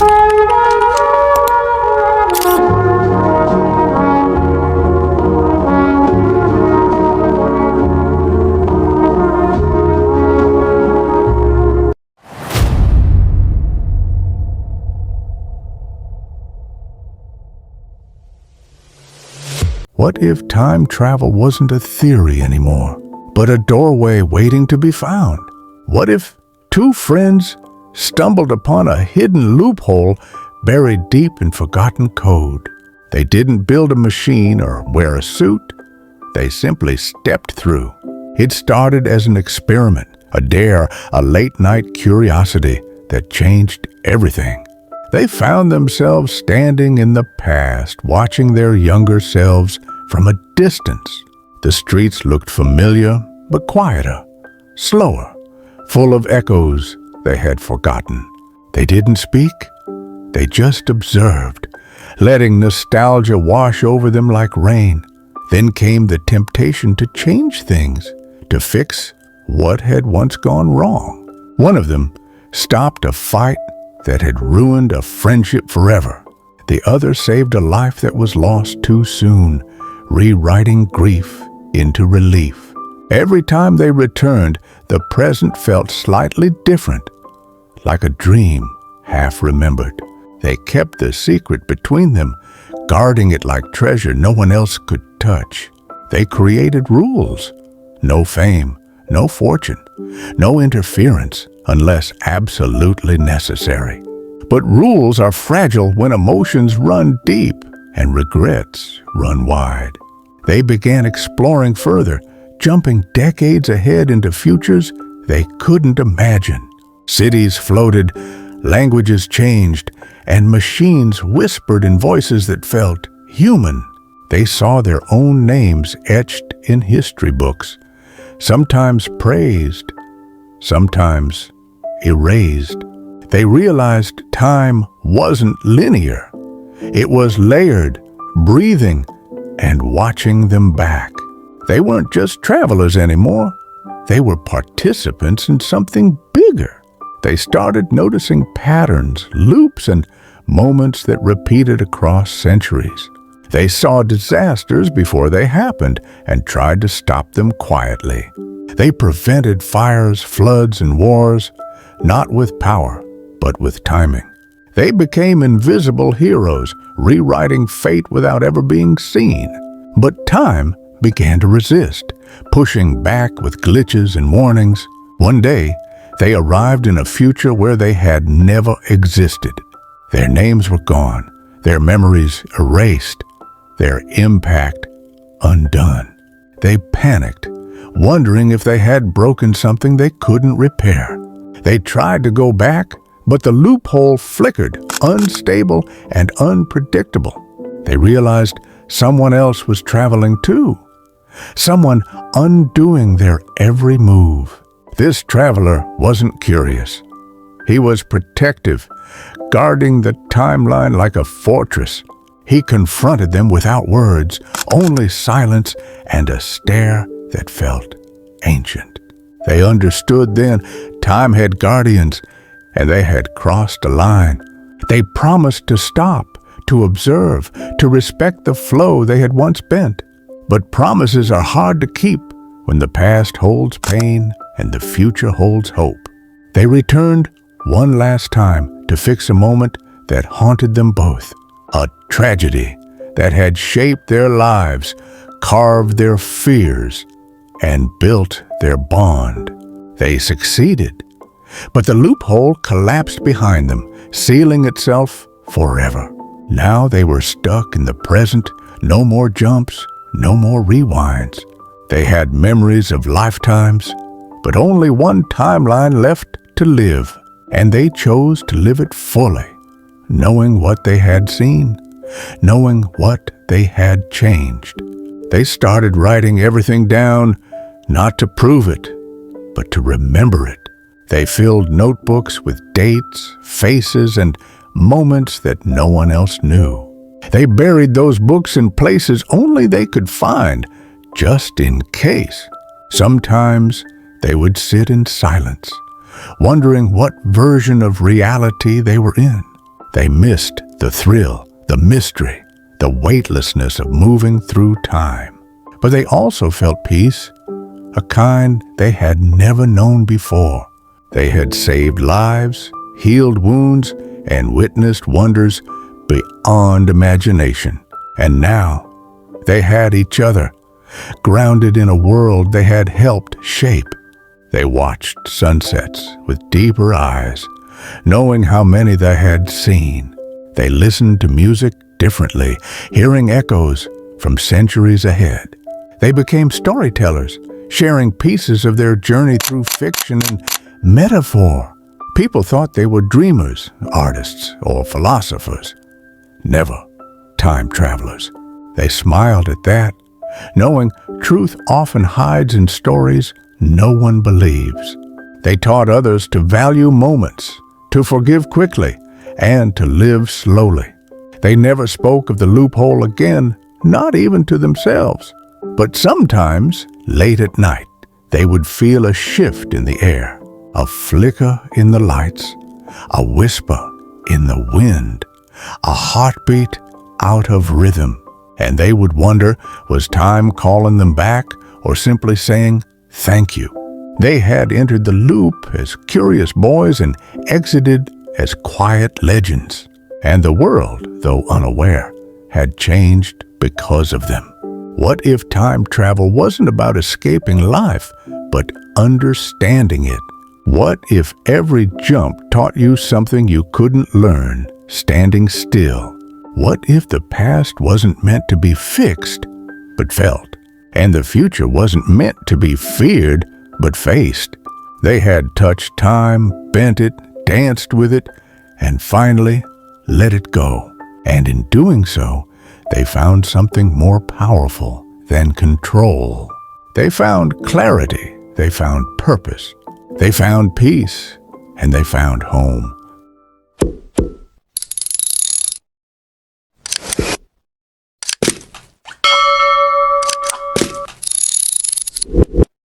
What if time travel wasn't a theory anymore, but a doorway waiting to be found? What if two friends stumbled upon a hidden loophole buried deep in forgotten code? They didn't build a machine or wear a suit. They simply stepped through. It started as an experiment, a dare, a late-night curiosity that changed everything. They found themselves standing in the past, watching their younger selves from a distance. The streets looked familiar, but quieter, slower, full of echoes they had forgotten. They didn't speak. They just observed, letting nostalgia wash over them like rain. Then came the temptation to change things, to fix what had once gone wrong. One of them stopped a fight that had ruined a friendship forever. The other saved a life that was lost too soon, rewriting grief into relief. Every time they returned, the present felt slightly different, like a dream half remembered. They kept the secret between them, guarding it like treasure no one else could touch. They created rules. No fame, no fortune, no interference unless absolutely necessary. But rules are fragile when emotions run deep and regrets run wide. They began exploring further, jumping decades ahead into futures they couldn't imagine. Cities floated, languages changed, and machines whispered in voices that felt human. They saw their own names etched in history books, sometimes praised, sometimes erased. They realized time wasn't linear. It was layered, breathing, and watching them back. They weren't just travelers anymore. They were participants in something bigger. They started noticing patterns, loops, and moments that repeated across centuries. They saw disasters before they happened and tried to stop them quietly. They prevented fires, floods, and wars, not with power, but with timing. They became invisible heroes, rewriting fate without ever being seen. But time began to resist, pushing back with glitches and warnings. One day, they arrived in a future where they had never existed. Their names were gone, their memories erased, their impact undone. They panicked, wondering if they had broken something they couldn't repair. They tried to go back, but the loophole flickered, unstable and unpredictable. They realized someone else was traveling too, someone undoing their every move. This traveler wasn't curious. He was protective, guarding the timeline like a fortress. He confronted them without words, only silence and a stare that felt ancient. They understood then time had guardians, and they had crossed a line. They promised to stop, to observe, to respect the flow they had once bent. But promises are hard to keep when the past holds pain and the future holds hope. They returned one last time to fix a moment that haunted them both. A tragedy that had shaped their lives, carved their fears, and built their bond. They succeeded, but the loophole collapsed behind them, sealing itself forever. Now they were stuck in the present, no more jumps, no more rewinds. They had memories of lifetimes, but only one timeline left to live, and they chose to live it fully, knowing what they had seen, knowing what they had changed. They started writing everything down, not to prove it, but to remember it. They filled notebooks with dates, faces, and moments that no one else knew. They buried those books in places only they could find, just in case. Sometimes they would sit in silence, wondering what version of reality they were in. They missed the thrill, the mystery, the weightlessness of moving through time. But they also felt peace, a kind they had never known before. They had saved lives, healed wounds, and witnessed wonders beyond imagination. And now they had each other, grounded in a world they had helped shape. They watched sunsets with deeper eyes, knowing how many they had seen. They listened to music differently, hearing echoes from centuries ahead. They became storytellers, sharing pieces of their journey through fiction and metaphor. People thought they were dreamers, artists, or philosophers. Never time travelers. They smiled at that, knowing truth often hides in stories no one believes. They taught others to value moments, to forgive quickly, and to live slowly. They never spoke of the loophole again, not even to themselves. But sometimes, late at night, they would feel a shift in the air, a flicker in the lights, a whisper in the wind, a heartbeat out of rhythm. And they would wonder, was time calling them back or simply saying, thank you? They had entered the loop as curious boys and exited as quiet legends. And the world, though unaware, had changed because of them. What if time travel wasn't about escaping life, but understanding it? What if every jump taught you something you couldn't learn standing still? What if the past wasn't meant to be fixed, but felt? And the future wasn't meant to be feared, but faced? They had touched time, bent it, danced with it, and finally let it go. And in doing so, they found something more powerful than control. They found clarity, they found purpose, they found peace, and they found home.